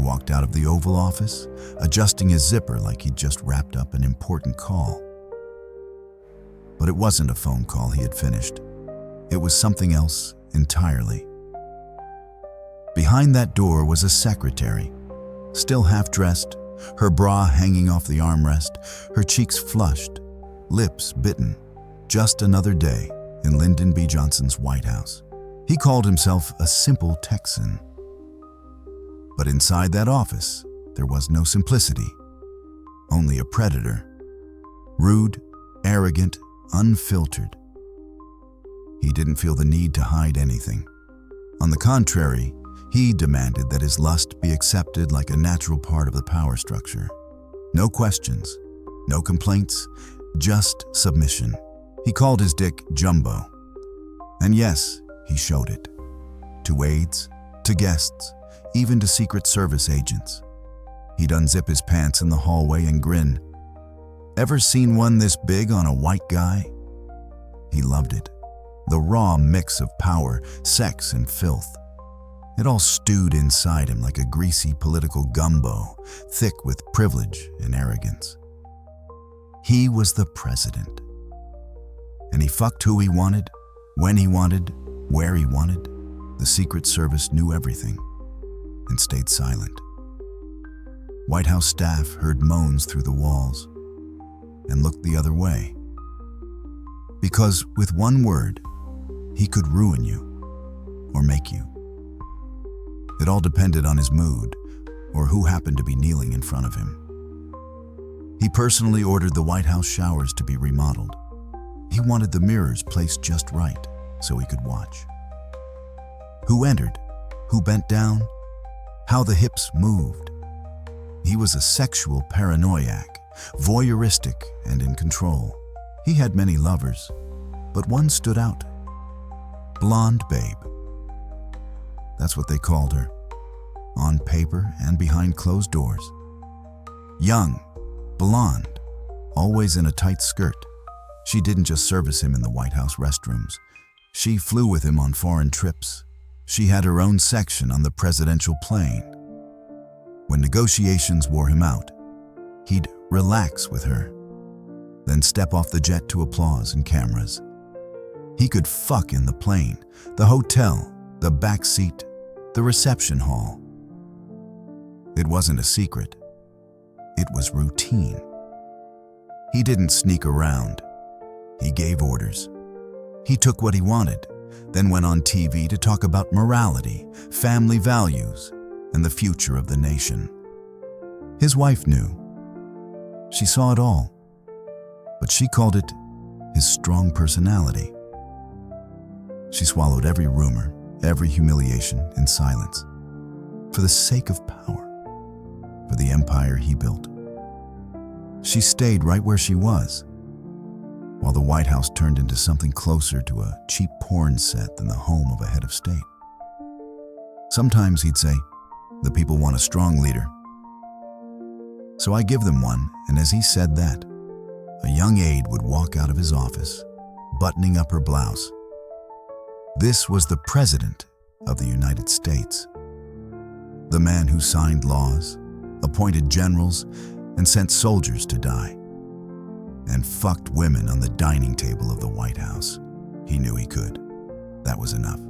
walked out of the Oval Office, adjusting his zipper like he'd just wrapped up an important call. But it wasn't a phone call he had finished. It was something else entirely. Behind that door was a secretary, still half-dressed, her bra hanging off the armrest, her cheeks flushed, lips bitten. Just another day in Lyndon B. Johnson's White House. He called himself a simple Texan. But inside that office, there was no simplicity, only a predator. Rude, arrogant, unfiltered. He didn't feel the need to hide anything. On the contrary, he demanded that his lust be accepted like a natural part of the power structure. No questions, no complaints, just submission. He called his dick Jumbo. And yes, he showed it. To aides, to guests, even to Secret Service agents. He'd unzip his pants in the hallway and grin. Ever seen one this big on a white guy? He loved it. The raw mix of power, sex, and filth. It all stewed inside him like a greasy political gumbo, thick with privilege and arrogance. He was the president. And he fucked who he wanted, when he wanted, where he wanted. The Secret Service knew everything and stayed silent. White House staff heard moans through the walls and looked the other way. Because with one word, he could ruin you or make you. It all depended on his mood or who happened to be kneeling in front of him. He personally ordered the White House showers to be remodeled. He wanted the mirrors placed just right so he could watch. Who entered, who bent down, how the hips moved. He was a sexual paranoiac, voyeuristic and in control. He had many lovers, but one stood out. Blonde Babe. That's what they called her, on paper and behind closed doors. Young, blonde, always in a tight skirt. She didn't just service him in the White House restrooms. She flew with him on foreign trips. She had her own section on the presidential plane. When negotiations wore him out, he'd relax with her, then step off the jet to applause and cameras. He could fuck in the plane, the hotel, the back seat, the reception hall. It wasn't a secret. It was routine. He didn't sneak around. He gave orders. He took what he wanted, then went on TV to talk about morality, family values, and the future of the nation. His wife knew. She saw it all, but she called it his strong personality. She swallowed every rumor, every humiliation in silence, for the sake of power, for the empire he built. She stayed right where she was, while the White House turned into something closer to a cheap porn set than the home of a head of state. Sometimes he'd say, "The people want a strong leader." So I give them one, and as he said that, a young aide would walk out of his office, buttoning up her blouse. This was the President of the United States. The man who signed laws, appointed generals, and sent soldiers to die, and fucked women on the dining table of the White House. He knew he could. That was enough.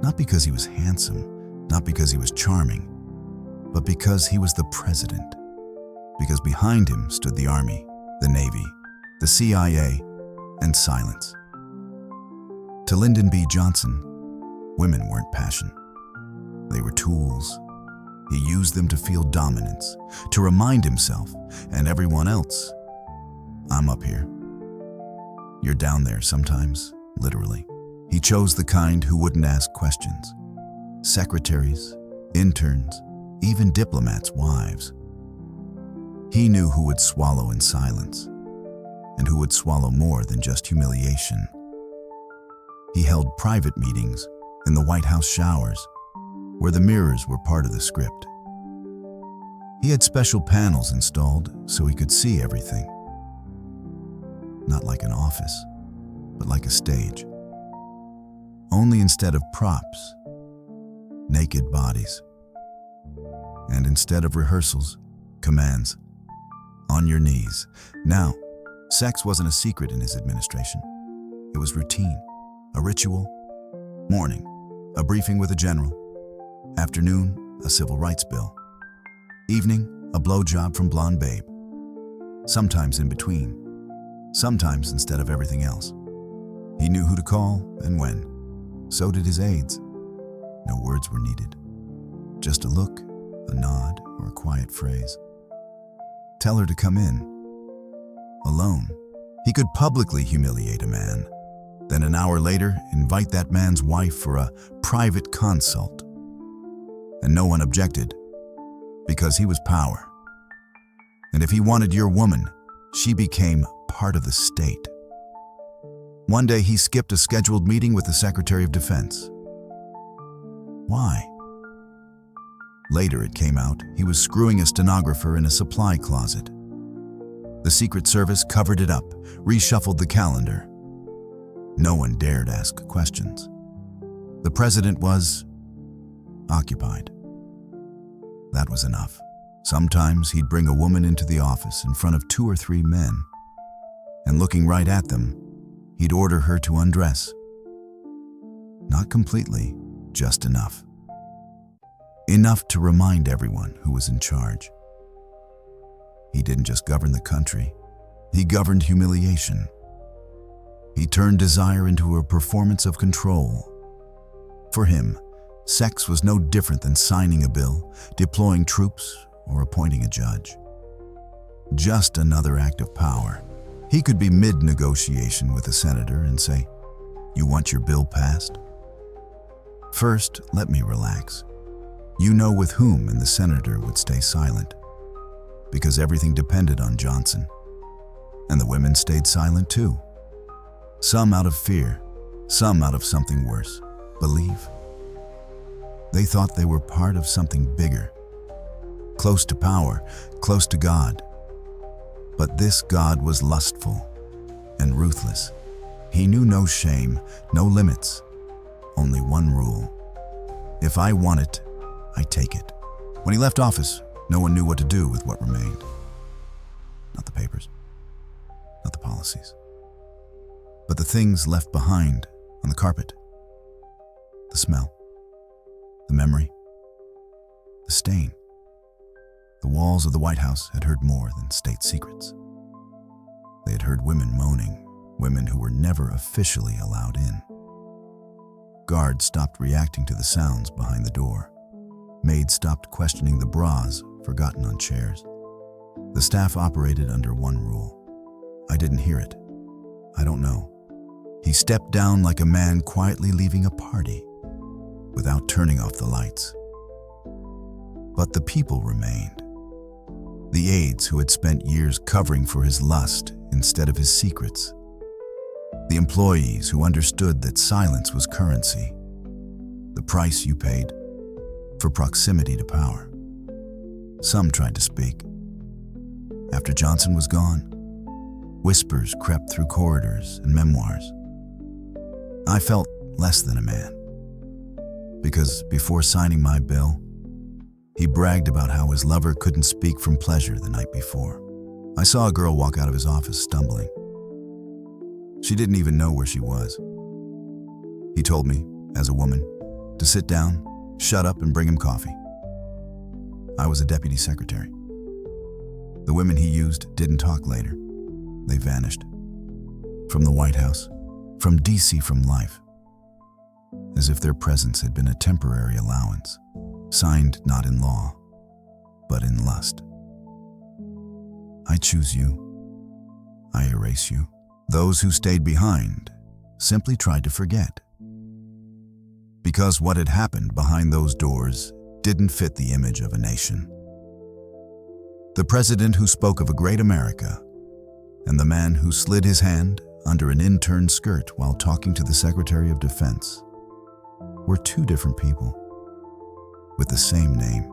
Not because he was handsome, not because he was charming, but because he was the president. Because behind him stood the Army, the Navy, the CIA, and silence. To Lyndon B. Johnson, women weren't passion. They were tools. He used them to feel dominance, to remind himself and everyone else, "I'm up here. You're down there sometimes," literally. He chose the kind who wouldn't ask questions. Secretaries, interns, even diplomats' wives. He knew who would swallow in silence, and who would swallow more than just humiliation. He held private meetings in the White House showers, where the mirrors were part of the script. He had special panels installed so he could see everything. Not like an office, but like a stage. Only instead of props, naked bodies. And instead of rehearsals, commands. On your knees. Now, sex wasn't a secret in his administration. It was routine, a ritual. Morning, a briefing with a general. Afternoon, a civil rights bill. Evening, a blowjob from blonde babe. Sometimes in between. Sometimes instead of everything else. He knew who to call and when. So did his aides. No words were needed. Just a look, a nod, or a quiet phrase. Tell her to come in. Alone, he could publicly humiliate a man. Then an hour later, invite that man's wife for a private consult. And no one objected, because he was power. And if he wanted your woman, she became part of the state. One day he skipped a scheduled meeting with the Secretary of Defense. Why? Later it came out he was screwing a stenographer in a supply closet. The Secret Service covered it up, reshuffled the calendar. No one dared ask questions. The president was occupied. That was enough. Sometimes he'd bring a woman into the office in front of 2 or 3 men, and looking right at them, he'd order her to undress. Not completely, just enough. Enough to remind everyone who was in charge. He didn't just govern the country, he governed humiliation. He turned desire into a performance of control. For him, sex was no different than signing a bill, deploying troops, or appointing a judge. Just another act of power. He could be mid-negotiation with a senator and say, "You want your bill passed? First, let me relax." You know with whom, and the senator would stay silent, because everything depended on Johnson. And the women stayed silent too. Some out of fear, some out of something worse, belief. They thought they were part of something bigger, close to power, close to God. But this God was lustful and ruthless. He knew no shame, no limits, only one rule. If I want it, I take it. When he left office, no one knew what to do with what remained. Not the papers, not the policies, but the things left behind on the carpet. The smell, the memory, the stain. The walls of the White House had heard more than state secrets. They had heard women moaning, women who were never officially allowed in. Guards stopped reacting to the sounds behind the door. Maids stopped questioning the bras forgotten on chairs. The staff operated under one rule. I didn't hear it. I don't know. He stepped down like a man quietly leaving a party, without turning off the lights. But the people remained. The aides who had spent years covering for his lust instead of his secrets. The employees who understood that silence was currency, the price you paid for proximity to power. Some tried to speak. After Johnson was gone, whispers crept through corridors and memoirs. I felt less than a man, because before signing my bill, he bragged about how his lover couldn't speak from pleasure the night before. I saw a girl walk out of his office stumbling. She didn't even know where she was. He told me, as a woman, to sit down, shut up, and bring him coffee. I was a deputy secretary. The women he used didn't talk later. They vanished. From the White House, from DC, from life. As if their presence had been a temporary allowance, signed not in law, but in lust. I choose you. I erase you. Those who stayed behind simply tried to forget. Because what had happened behind those doors didn't fit the image of a nation. The president who spoke of a great America and the man who slid his hand under an intern's skirt while talking to the Secretary of Defense were two different people with the same name.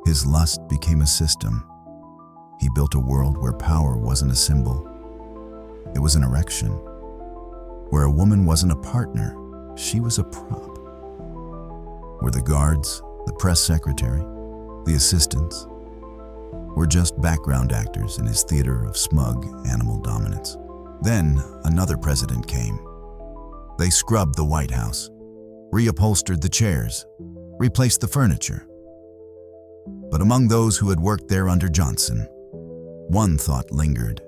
His lust became a system. He built a world where power wasn't a symbol. It was an erection. Where a woman wasn't a partner, she was a prop. Where the guards, the press secretary, The assistants were just background actors in his theater of smug animal dominance. Then another president came. They scrubbed the White House, reupholstered the chairs, replaced the furniture. But among those who had worked there under Johnson, one thought lingered.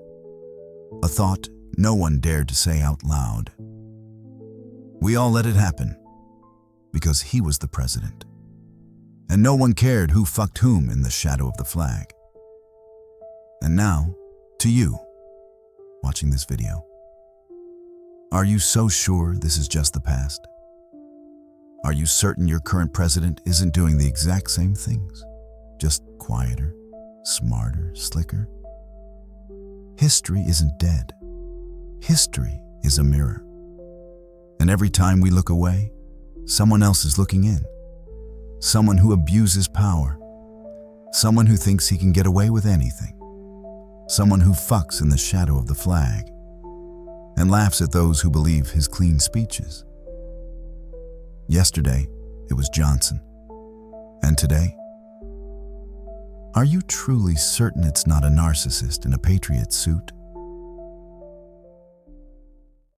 A thought no one dared to say out loud. We all let it happen because he was the president. And no one cared who fucked whom in the shadow of the flag. And now, to you, watching this video. Are you so sure this is just the past? Are you certain your current president isn't doing the exact same things? Just quieter, smarter, slicker? History isn't dead. History is a mirror. And every time we look away, someone else is looking in. Someone who abuses power. Someone who thinks he can get away with anything. Someone who fucks in the shadow of the flag and laughs at those who believe his clean speeches. Yesterday, it was Johnson. And today? Are you truly certain it's not a narcissist in a patriot suit?